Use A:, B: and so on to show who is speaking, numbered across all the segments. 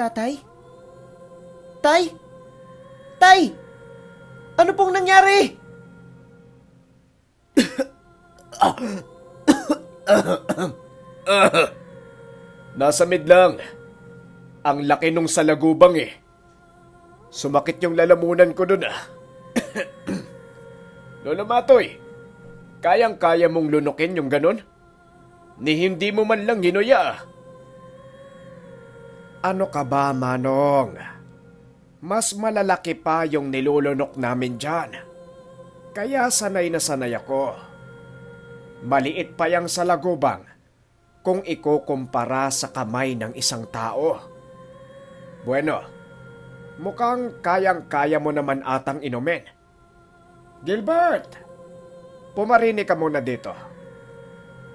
A: Tatay? Tay? Tay! Ano pong nangyari?
B: Nasa mid lang. Ang laki nung salagubang eh. Sumakit yung lalamunan ko dun ah. Lola Matoy, kayang-kaya mong lunukin yung ganon? Ni hindi mo man lang ginuya ah.
A: Ano ka ba, Manong? Mas malalaki pa yung nilulunok namin dyan. Kaya sanay na sanay ako. Maliit pa yang salagubang kung ikukumpara sa kamay ng isang tao. Bueno, mukhang kayang-kaya mo naman atang inumin. Gilbert, pumarinig ka muna dito.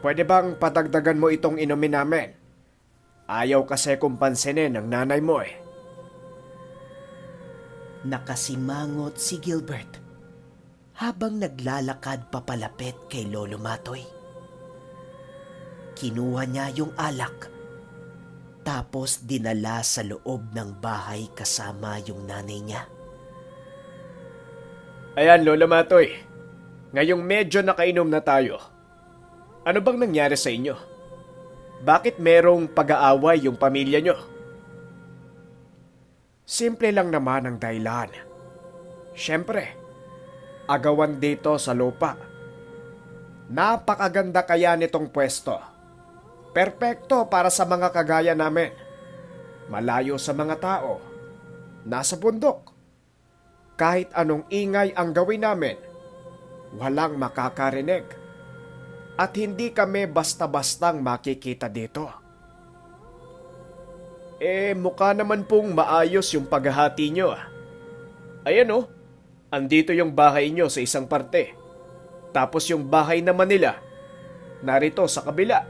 A: Pwede bang padagdagan mo itong inumin namin? Ayaw kasi kung pansinin ng nanay mo eh. Nakasimangot si Gilbert habang naglalakad papalapit kay Lolo Matoy. Kinuha niya yung alak, tapos dinala sa loob ng bahay kasama yung nanay niya.
B: Ayan, Lola Matoy. Ngayong medyo nakainom na tayo. Ano bang nangyari sa inyo? Bakit merong pag-aaway yung pamilya nyo?
A: Simple lang naman ang dahilan. Siyempre, agawan dito sa lupa. Napakaganda kaya nitong pwesto. Perpekto para sa mga kagaya namin. Malayo sa mga tao. Nasa bundok. Kahit anong ingay ang gawin namin, walang makakarinig. At hindi kami basta-bastang makikita dito.
B: Mukha naman pong maayos yung paghahati nyo ah. Ayan oh, andito yung bahay nyo sa isang parte. Tapos yung bahay naman nila, narito sa kabila.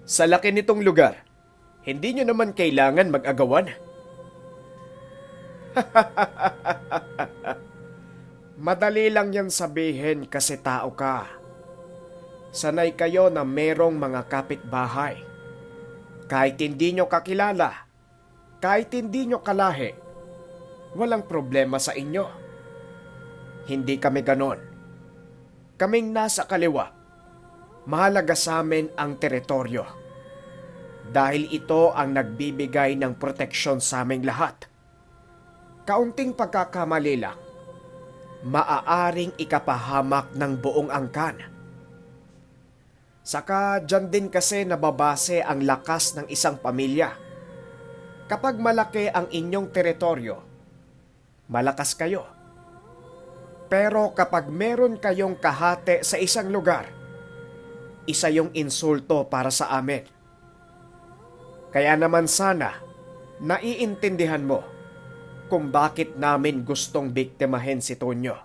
B: Sa laki nitong lugar, hindi nyo naman kailangan mag-agawan.
A: Madali lang yan sabihin kasi tao ka. Sanay kayo na merong mga kapitbahay. Kahit hindi nyo kakilala, kahit hindi nyo kalahi, walang problema sa inyo. Hindi kami ganon. Kaming nasa kaliwa, mahalaga sa amin ang teritoryo. Dahil ito ang nagbibigay ng proteksyon sa aming lahat. Kaunting pagkakamali lang, maaaring ikapahamak ng buong angkan. Saka dyan din kasi nababase ang lakas ng isang pamilya. Kapag malaki ang inyong teritoryo, malakas kayo. Pero kapag meron kayong kahati sa isang lugar, isa yung insulto para sa amin. Kaya naman sana, naiintindihan mo kung bakit namin gustong biktimahin si Tonyo.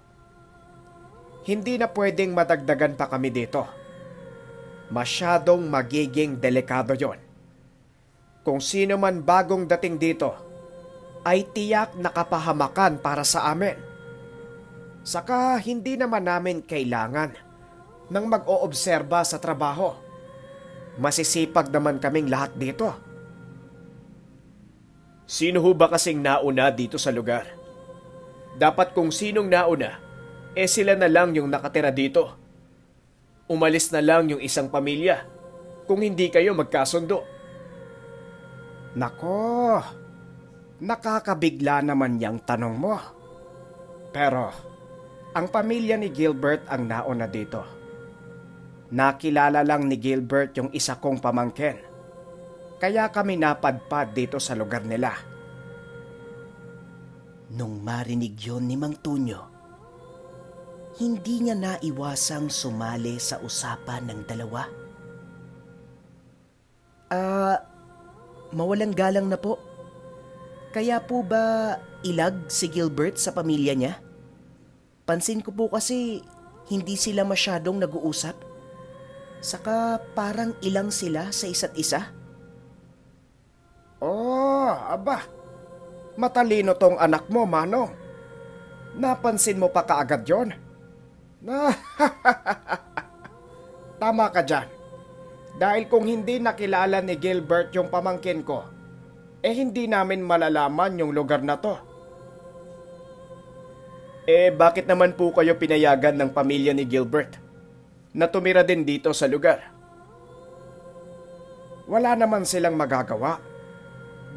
A: Hindi na pwedeng madagdagan pa kami dito. Masyadong magiging delikado yon. Kung sino man bagong dating dito, ay tiyak nakapahamakan para sa amin. Saka hindi naman namin kailangan ng mag-oobserba sa trabaho. Masisipag naman kaming lahat dito.
B: Sino ho ba kasing nauna dito sa lugar? Dapat kung sinong nauna, sila na lang yung nakatira dito. Umalis na lang yung isang pamilya kung hindi kayo magkasundo.
A: Nako, nakakabigla naman yang tanong mo. Pero, ang pamilya ni Gilbert ang nauna dito. Nakilala lang ni Gilbert yung isa kong pamangkin. Kaya kami napadpad dito sa lugar nila. Nung marinig yon ni Mang Tonyo, hindi niya naiwasang sumali sa usapan ng dalawa. Mawalang galang na po. Kaya po ba ilag si Gilbert sa pamilya niya? Pansin ko po kasi hindi sila masyadong nag-uusap. Saka parang ilang sila sa isa't isa. Oh, aba. Matalino tong anak mo, Manong. Napansin mo pa kaagad yon? Tama ka dyan. Dahil kung hindi nakilala ni Gilbert yung pamangkin ko, hindi namin malalaman yung lugar na to.
B: Bakit naman po kayo pinayagan ng pamilya ni Gilbert na tumira din dito sa lugar?
A: Wala naman silang magagawa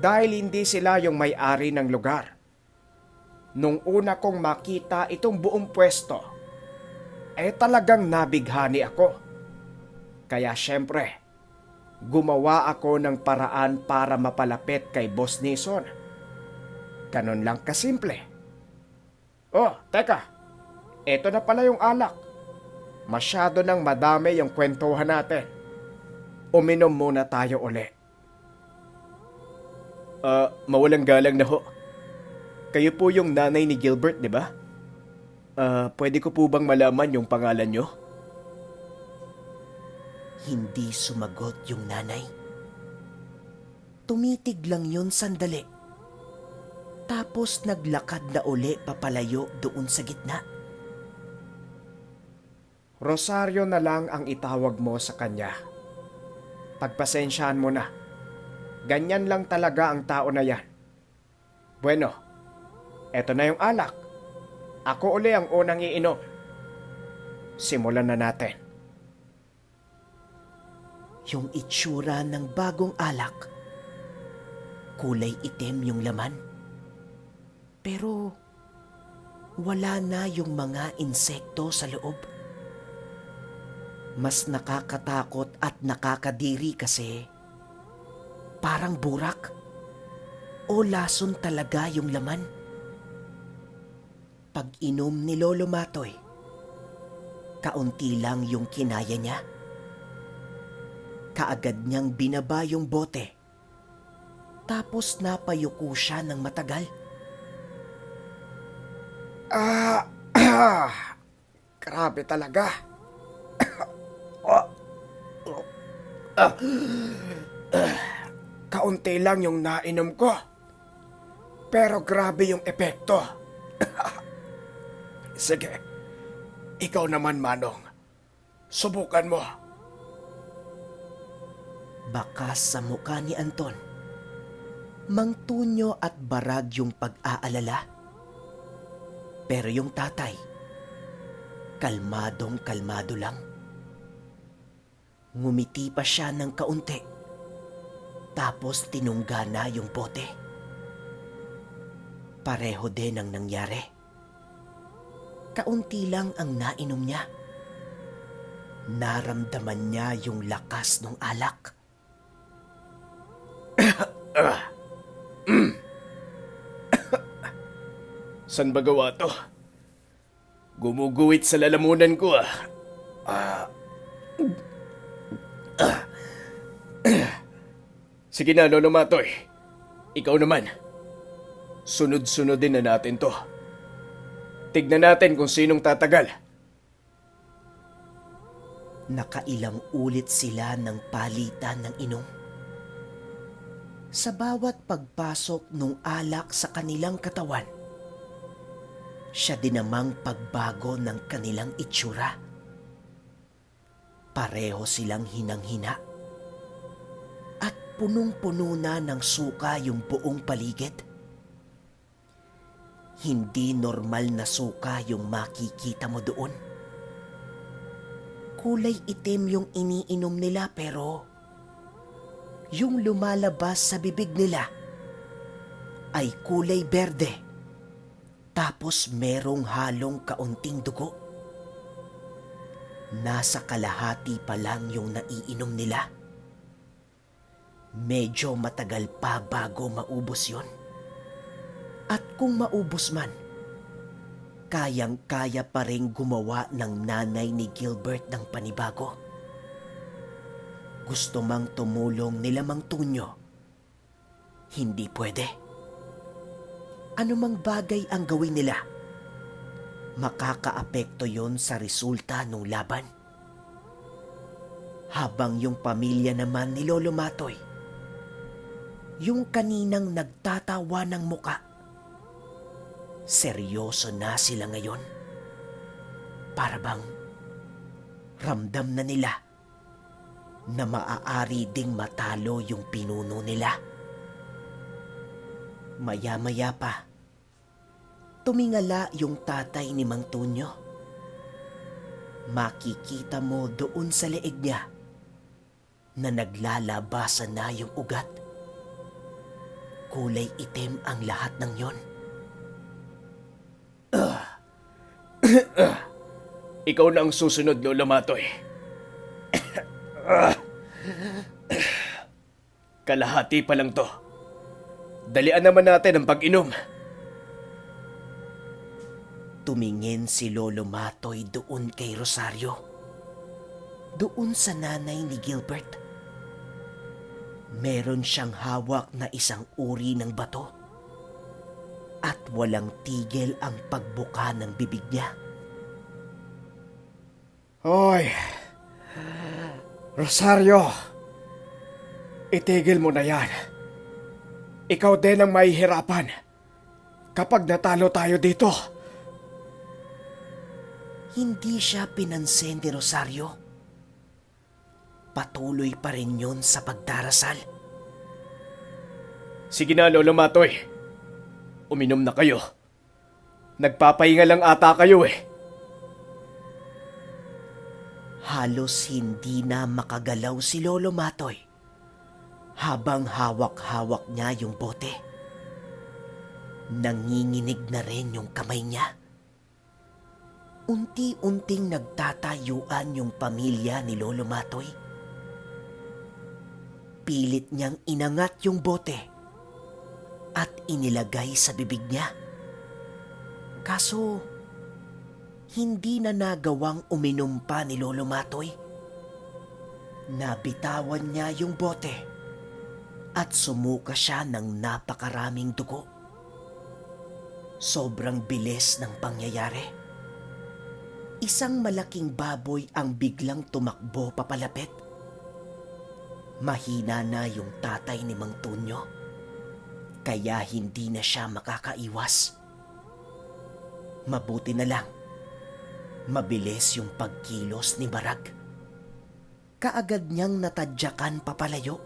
A: dahil hindi sila yung may-ari ng lugar. Nung una kong makita itong buong pwesto, talagang nabighani ako. Kaya syempre, gumawa ako ng paraan para mapalapit kay Boss Nison. Ganon lang kasimple. Oh, teka. Eto na pala yung alak. Masyado nang madami yung kwentuhan natin. Uminom muna tayo uli.
B: Mawalang galang na ho. Kayo po yung nanay ni Gilbert, di ba? Pwede ko po bang malaman yung pangalan nyo?
C: Hindi sumagot yung nanay. Tumitig lang yun sandali. Tapos naglakad na uli papalayo doon sa gitna.
A: Rosario na lang ang itawag mo sa kanya. Pagpasensyaan mo na. Ganyan lang talaga ang tao na yan. Bueno, eto na yung alak. Ako uli ang unang iinom. Simulan na natin.
C: Yung itsura ng bagong alak. Kulay itim yung laman. Pero wala na yung mga insekto sa loob. Mas nakakatakot at nakakadiri kasi parang burak o lason talaga yung laman. Pag inom ni Lolo Matoy, kaunti lang yung kinaya niya. Kaagad niyang binaba yung bote. Tapos napayuko siya ng matagal.
A: Grabe talaga. Kaunti lang yung nainom ko. Pero grabe yung epekto. Sige, ikaw naman, Manong. Subukan mo.
C: Bakas sa mukha ni Anton, mangtunyo at barag yung pag-aalala. Pero yung tatay, kalmadong kalmado lang. Ngumiti pa siya ng kaunti, tapos tinungga na yung bote. Pareho din ang nangyari. Kaunti lang ang nainom niya. Naramdaman niya yung lakas ng alak.
B: San ba gawa to? Gumuguhit sa lalamunan ko Sige na, Lolo Matoy. Ikaw naman. Sunod-sunodin na natin to. Tignan natin kung sinong tatagal.
C: Nakailang ulit sila ng palitan ng inom. Sa bawat pagpasok nung alak sa kanilang katawan, siya din namang pagbago ng kanilang itsura. Pareho silang hinang-hina. At punong-puno na ng suka yung buong paligid. Hindi normal na suka yung makikita mo doon. Kulay itim yung iniinom nila pero yung lumalabas sa bibig nila ay kulay berde. Tapos merong halong kaunting dugo. Nasa kalahati pa lang yung naiinom nila. Medyo matagal pa bago maubos yon. At kung maubos man, kayang-kaya pa rin gumawa ng nanay ni Gilbert ng panibago. Gusto mang tumulong nila Mang Tunyo, hindi pwede. Anumang bagay ang gawin nila, makakaapekto yon sa resulta ng laban. Habang yung pamilya naman ni Lolo Matoy, yung kaninang nagtatawa ng muka, seryoso na sila ngayon. Para bang ramdam na nila na maaari ding matalo yung pinuno nila. Maya-maya pa, tumingala yung tatay ni Mang Tonyo. Makikita mo doon sa leeg niya na naglalabasan na yung ugat. Kulay itim ang lahat ng yon.
B: Ikaw na ang susunod, Lolo Matoy. Kalahati pa lang to. Dalian naman natin ang pag-inom.
C: Tumingin si Lolo Matoy doon kay Rosario. Doon sa nanay ni Gilbert. Meron siyang hawak na isang uri ng bato. At walang tigil ang pagbuka ng bibig niya.
A: Hoy! Rosario! Itigil mo na yan. Ikaw din ang mahihirapan kapag natalo tayo dito.
C: Hindi siya pinansin ni Rosario. Patuloy pa rin yun sa pagdarasal.
B: Sige na, Lolo Matoy. Uminom na kayo. Nagpapahinga lang ata kayo eh.
C: Halos hindi na makagalaw si Lolo Matoy habang hawak-hawak niya yung bote. Nanginginig na rin yung kamay niya. Unti-unting nagtatayuan yung pamilya ni Lolo Matoy. Pilit niyang inangat yung bote at inilagay sa bibig niya. Kaso, hindi na nagawang uminom pa ni Lolo Matoy. Nabitawan niya yung bote at sumuka siya ng napakaraming dugo. Sobrang bilis ng pangyayari. Isang malaking baboy ang biglang tumakbo papalapit. Mahina na yung tatay ni Mang Tonyo, kaya hindi na siya makakaiwas. Mabuti na lang, mabilis yung pagkilos ni Barag. Kaagad niyang natadyakan papalayo.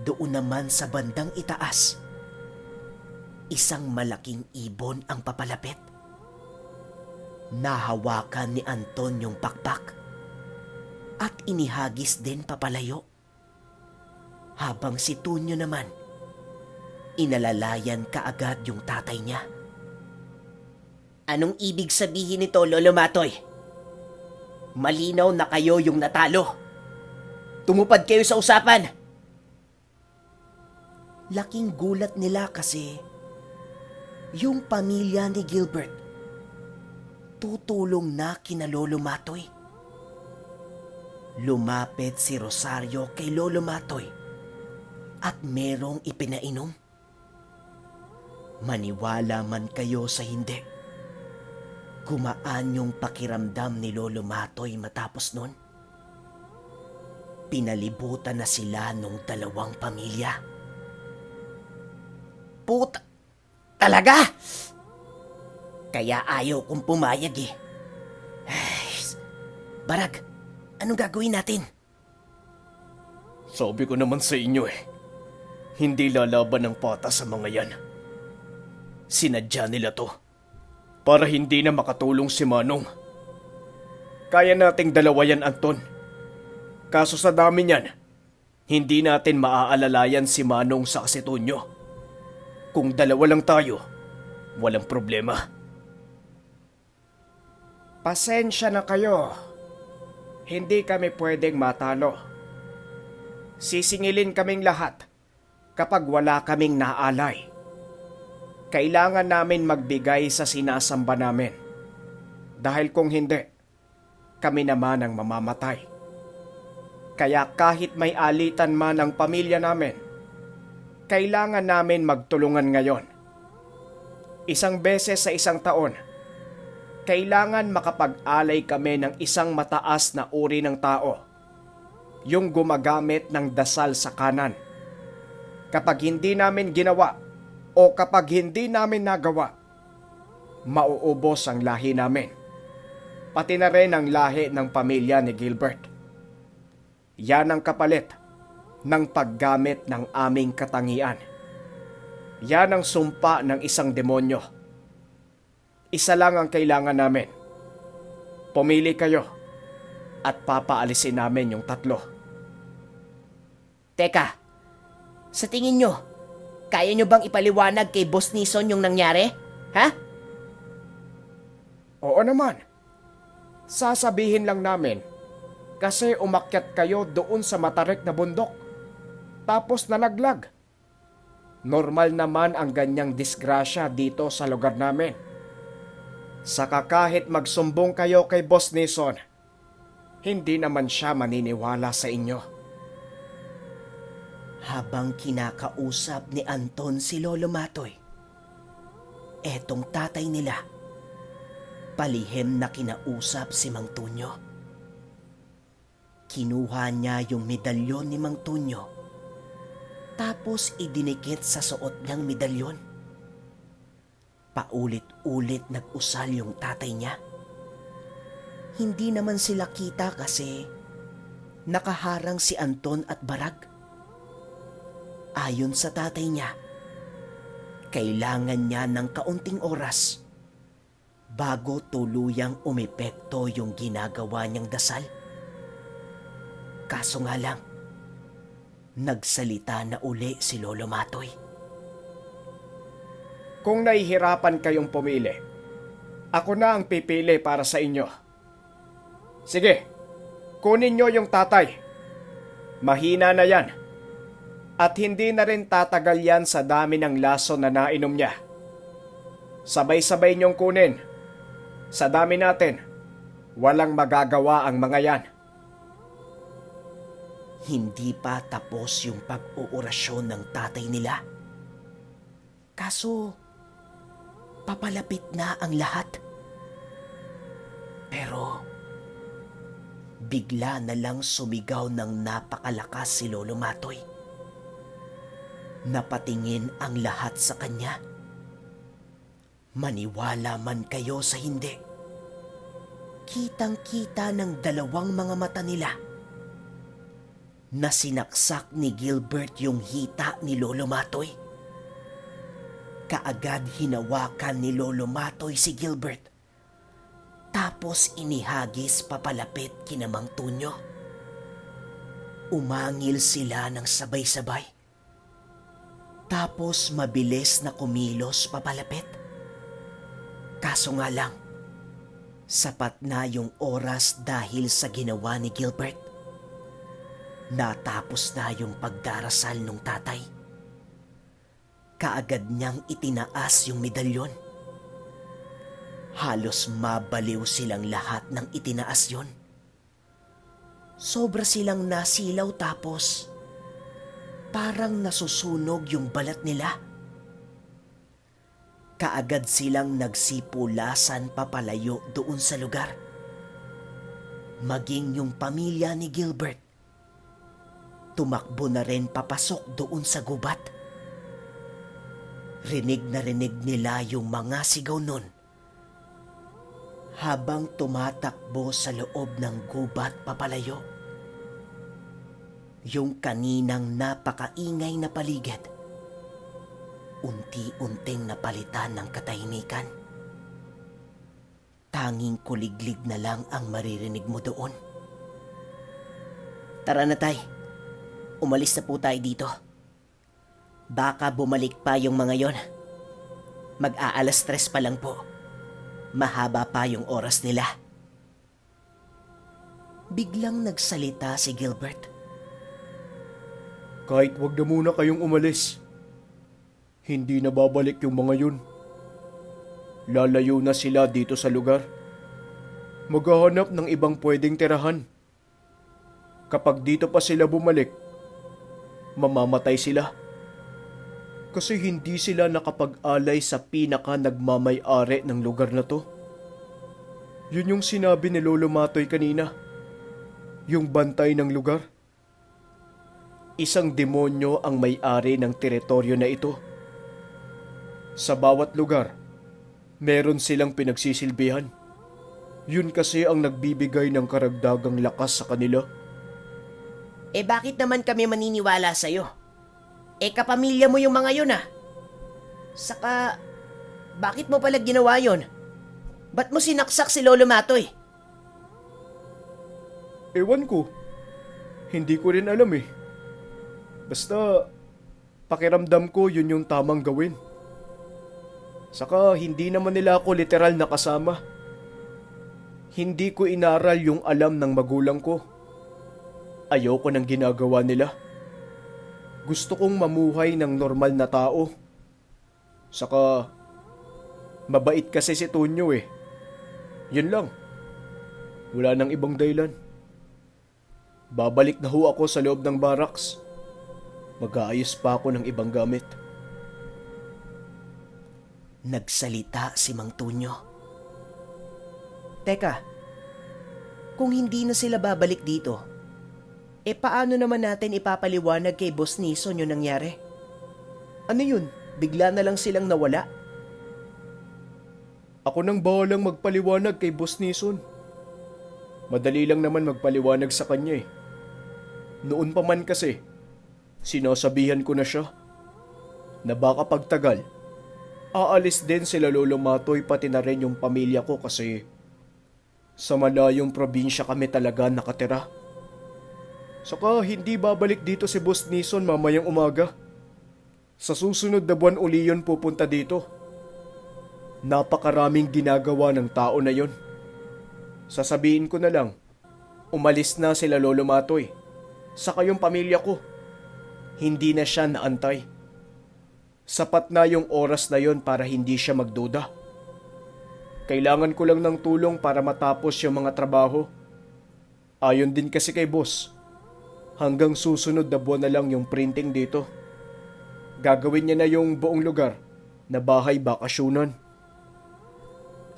C: Doon naman sa bandang itaas, isang malaking ibon ang papalapit. Nahawakan ni Anton yung pakpak at inihagis din papalayo. Habang si Tonyo naman, inalalayan kaagad yung tatay niya. Anong ibig sabihin nito, Lolo Matoy? Malinaw na kayo yung natalo. Tumupad kayo sa usapan. Laking gulat nila kasi yung pamilya ni Gilbert tutulong na kina Lolo Matoy. Lumapit si Rosario kay Lolo Matoy at merong ipinainom. Maniwala man kayo sa hindi, gumaan yung pakiramdam ni Lolo Matoy matapos nun. Pinalibutan na sila nung dalawang pamilya. Puta! Talaga? Kaya ayaw kong pumayag eh. Ay, Barag, anong gagawin natin?
B: Sabi ko naman sa inyo eh. Hindi lalaban ng pata sa mga yan. Sinadya nila to para hindi na makatulong si Manong. Kaya nating dalawa yan, Anton. Kaso sa dami niyan, hindi natin maaalalayan si Manong sa si Tonyo. Kung dalawa lang tayo, walang problema.
A: Pasensya na kayo. Hindi kami pwedeng matalo. Sisingilin kaming lahat kapag wala kaming naalay. Kailangan namin magbigay sa sinasamba namin. Dahil kung hindi, kami naman ang mamamatay. Kaya kahit may alitan man ang pamilya namin, kailangan namin magtulungan ngayon. Isang beses sa isang taon, kailangan makapag-alay kami ng isang mataas na uri ng tao, yung gumagamit ng dasal sa kanan. Kapag hindi namin ginawa o kapag hindi namin nagawa, mauubos ang lahi namin. Pati na rin ang lahi ng pamilya ni Gilbert. Yan ang kapalit ng paggamit ng aming katangian. Yan ang sumpa ng isang demonyo. Isa lang ang kailangan namin. Pumili kayo at papaalisin namin yung 3.
C: Teka, sa tingin nyo, kaya nyo bang ipaliwanag kay Boss Nison yung nangyari? Ha?
A: Oo naman. Sasabihin lang namin kasi umakyat kayo doon sa matarik na bundok. Tapos nalaglag. Normal naman ang ganyang disgrasya dito sa lugar namin. Saka kahit magsumbong kayo kay Boss Nison, hindi naman siya maniniwala sa inyo.
C: Habang kinakausap ni Anton si Lolo Matoy, etong tatay nila, palihim na kinausap si Mang Tunyo. Kinuha niya yung medalyon ni Mang Tunyo, tapos idinikit sa suot niyang medalyon. Paulit-ulit nag-usal yung tatay niya. Hindi naman sila kita kasi nakaharang si Anton at Barag. Ayon sa tatay niya, kailangan niya ng kaunting oras bago tuluyang umepekto yung ginagawa niyang dasal. Kaso nga lang, nagsalita na uli si Lolo Matoy.
A: Kung nahihirapan kayong pumili, ako na ang pipili para sa inyo. Sige, kunin nyo yung tatay. Mahina na yan. At hindi na rin tatagal yan sa dami ng laso na nainom niya. Sabay-sabay niyong kunin. Sa dami natin, walang magagawa ang mga yan.
C: Hindi pa tapos yung pag-uurasyon ng tatay nila. Kaso, papalapit na ang lahat. Pero, bigla na lang sumigaw ng napakalakas si Lolo Matoy. Napatingin ang lahat sa kanya. Maniwala man kayo sa hindi, kitang-kita ng dalawang mga mata nila na sinaksak ni Gilbert yung hita ni Lolo Matoy. Kaagad hinawakan ni Lolo Matoy si Gilbert, tapos inihagis papalapit kina Mang Tunyo. Umangil sila ng sabay-sabay. Tapos mabilis na kumilos papalapit. Kaso nga lang, sapat na yung oras dahil sa ginawa ni Gilbert. Natapos na yung pagdarasal ng tatay. Kaagad niyang itinaas yung medalyon. Halos mabaliw silang lahat ng itinaas yon. Sobra silang nasilaw tapos parang nasusunog yung balat nila. Kaagad silang nagsipulasan papalayo doon sa lugar. Maging yung pamilya ni Gilbert, tumakbo na rin papasok doon sa gubat. Rinig na rinig nila yung mga sigaw nun habang tumatakbo sa loob ng gubat papalayo. Yung kaninang napakaingay na paligid, unti-unting napalitan ng katahimikan. Tanging kuliglig na lang ang maririnig mo doon. Tara na tay, umalis na po tayo dito. Baka bumalik pa yung mga yon. Mag-aalas 3 pa lang po. Mahaba pa yung oras nila. Biglang nagsalita si Gilbert.
B: Kahit wag na muna kayong umalis. Hindi na babalik yung mga yun. Lalayo na sila dito sa lugar. Maghahanap ng ibang pwedeng tirahan. Kapag dito pa sila bumalik, mamamatay sila. Kasi hindi sila nakapag-alay sa pinaka nagmamay-ari ng lugar na to. Yun yung sinabi ni Lolo Matoy kanina. Yung bantay ng lugar. Isang demonyo ang may-ari ng teritoryo na ito. Sa bawat lugar, meron silang pinagsisilbihan. Yun kasi ang nagbibigay ng karagdagang lakas sa kanila.
C: Bakit naman kami maniniwala sa'yo? Kapamilya mo yung mga yun ah. Saka, bakit mo pala ginawa yon? Ba't mo sinaksak si Lolo Matoy?
B: Ewan ko. Hindi ko rin alam eh. Basta, pakiramdam ko yun yung tamang gawin. Saka hindi naman nila ako literal na kasama. Hindi ko inaral yung alam ng magulang ko. Ayoko ng ginagawa nila. Gusto kong mamuhay ng normal na tao. Saka, mabait kasi si Tonyo eh. Yun lang. Wala nang ibang dahilan. Babalik na ho ako sa loob ng barracks. Mag-aayos pa ako ng ibang gamit.
C: Nagsalita si Mang Tonyo. Teka, kung hindi na sila babalik dito, paano naman natin ipapaliwanag kay Boss Nison yung nangyari? Ano yun? Bigla na lang silang nawala?
B: Ako nang bahalang magpaliwanag kay Boss Nison. Madali lang naman magpaliwanag sa kanya eh. Noon pa man kasi, sinasabihan ko na siya na baka pagtagal, aalis din sila Lolo Matoy pati na rin yung pamilya ko kasi sa malayong probinsya kami talaga nakatira. Saka hindi babalik dito si Boss Nison mamayang umaga. Sa susunod na buwan uli yun pupunta dito. Napakaraming ginagawa ng tao na yon. Sasabihin ko na lang, umalis na sila Lolo Matoy. Saka yung pamilya ko. Hindi na siya naantay. Sapat na yung oras na yon para hindi siya magduda. Kailangan ko lang ng tulong para matapos yung mga trabaho. Ayon din kasi kay boss. Hanggang susunod na buwan na lang yung printing dito. Gagawin niya na yung buong lugar na bahay bakasyunan.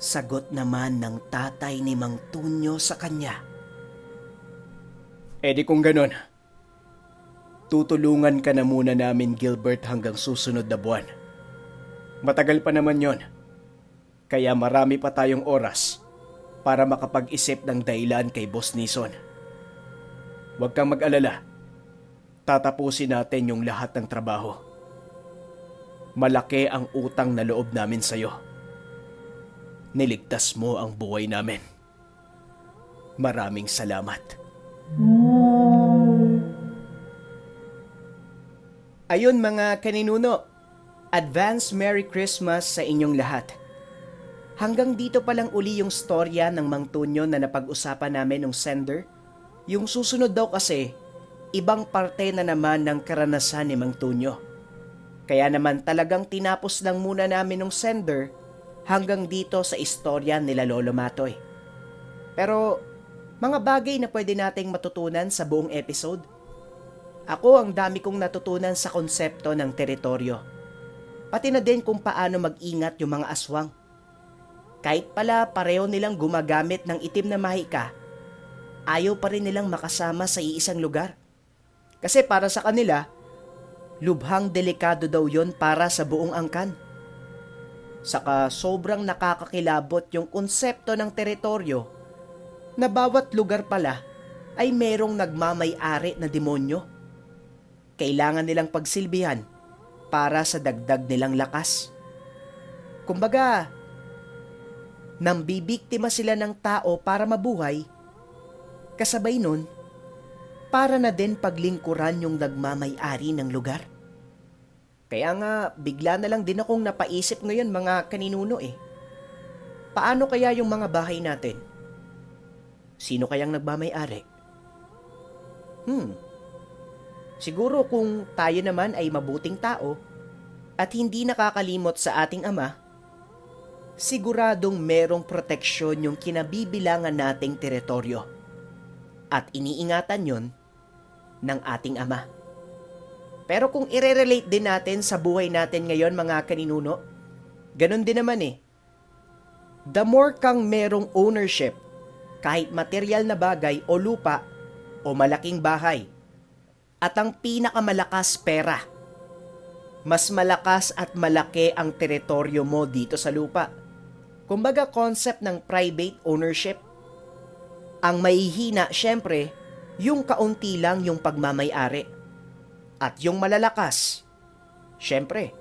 C: Sagot naman ng tatay ni Mang Tonyo sa kanya.
B: Di kung ganon, tutulungan ka na muna namin Gilbert hanggang susunod na buwan. Matagal pa naman yon. Kaya marami pa tayong oras para makapag-isip ng dahilan kay Boss Nison. Huwag kang mag-alala. Tatapusin natin yung lahat ng trabaho. Malaki ang utang na loob namin sa'yo. Niligtas mo ang buhay namin. Maraming salamat.
C: Ayun mga kaninuno, advance Merry Christmas sa inyong lahat. Hanggang dito pa lang uli yung storya ng Mang Tonyo na napag-usapan namin ng sender. Yung susunod daw kasi, ibang parte na naman ng karanasan ni Mang Tonyo. Kaya naman talagang tinapos lang muna namin ng sender hanggang dito sa istorya nila Lolo Matoy. Pero mga bagay na pwede nating matutunan sa buong episode. Ako ang dami kong natutunan sa konsepto ng teritoryo. Pati na din kung paano mag-ingat yung mga aswang. Kahit pala pareho nilang gumagamit ng itim na mahika, ayaw pa rin nilang makasama sa iisang lugar. Kasi para sa kanila, lubhang delikado daw yon para sa buong angkan. Saka sobrang nakakakilabot yung konsepto ng teritoryo na bawat lugar pala ay merong nagmamay-ari na demonyo. Kailangan nilang pagsilbihan para sa dagdag nilang lakas. Kumbaga, nambibiktima sila ng tao para mabuhay, kasabay nun, para na din paglingkuran yung nagmamay-ari ng lugar. Kaya nga, bigla na lang din akong napaisip ngayon mga kaninuno eh. Paano kaya yung mga bahay natin? Sino kayang nagmamay-ari? Siguro kung tayo naman ay mabuting tao at hindi nakakalimot sa ating ama, siguradong merong proteksyon yung kinabibilangan nating teritoryo at iniingatan yon ng ating ama. Pero kung irerelate din natin sa buhay natin ngayon mga kaninuno, ganun din naman eh. The more kang merong ownership, kahit material na bagay o lupa o malaking bahay, at ang pinakamalakas pera, mas malakas at malaki ang teritoryo mo dito sa lupa. Kumbaga concept ng private ownership. Ang mahihina syempre, yung kaunti lang yung pagmamay-ari. At yung malalakas, syempre,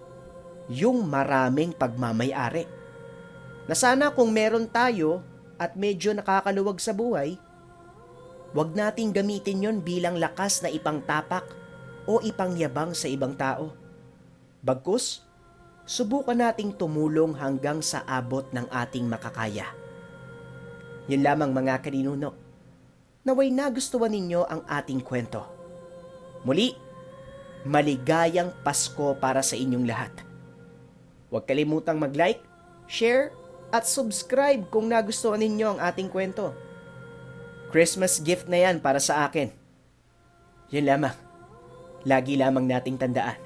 C: yung maraming pagmamayari. Na sana kung meron tayo at medyo nakakaluwag sa buhay, wag nating gamitin yon bilang lakas na ipangtapak o ipangyabang sa ibang tao. Bagkus, subukan nating tumulong hanggang sa abot ng ating makakaya. Yan lamang mga kaninuno. Naway nagustuhan ninyo ang ating kwento. Muli, maligayang Pasko para sa inyong lahat. Huwag kalimutang mag-like, share, at subscribe kung nagustuhan ninyo ang ating kwento. Christmas gift na yan para sa akin. Yan lamang. Lagi lamang nating tandaan.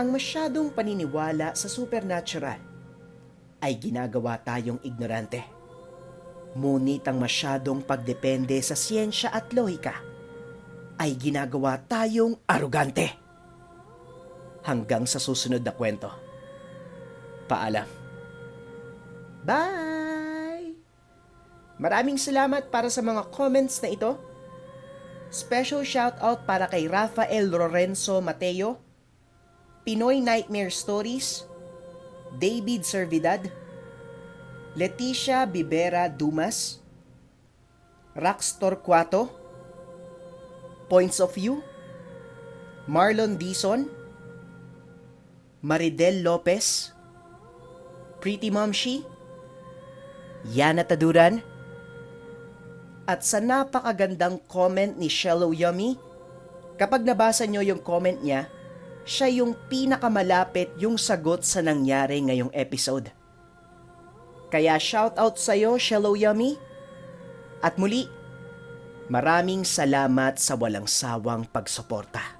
C: Ang masyadong paniniwala sa supernatural ay ginagawa tayong ignorante. Ngunit ang masyadong pagdepende sa siyensya at lohika ay ginagawa tayong arugante. Hanggang sa susunod na kwento. Paalam. Bye! Maraming salamat para sa mga comments na ito. Special shoutout para kay Rafael Lorenzo Mateo, Pinoy Nightmare Stories, David Servidad, Leticia Bibera Dumas, Raxtor Cuato, Points of View, Marlon Dizon, Maridel Lopez, Pretty Momshi, Yana Taduran, at sa napakagandang comment ni Shallow Yummy. Kapag nabasa nyo yung comment niya, siya yung pinakamalapit yung sagot sa nangyari ngayong episode. Kaya shoutout sa'yo, Shallow Yummy. At muli, maraming salamat sa walang sawang pagsuporta.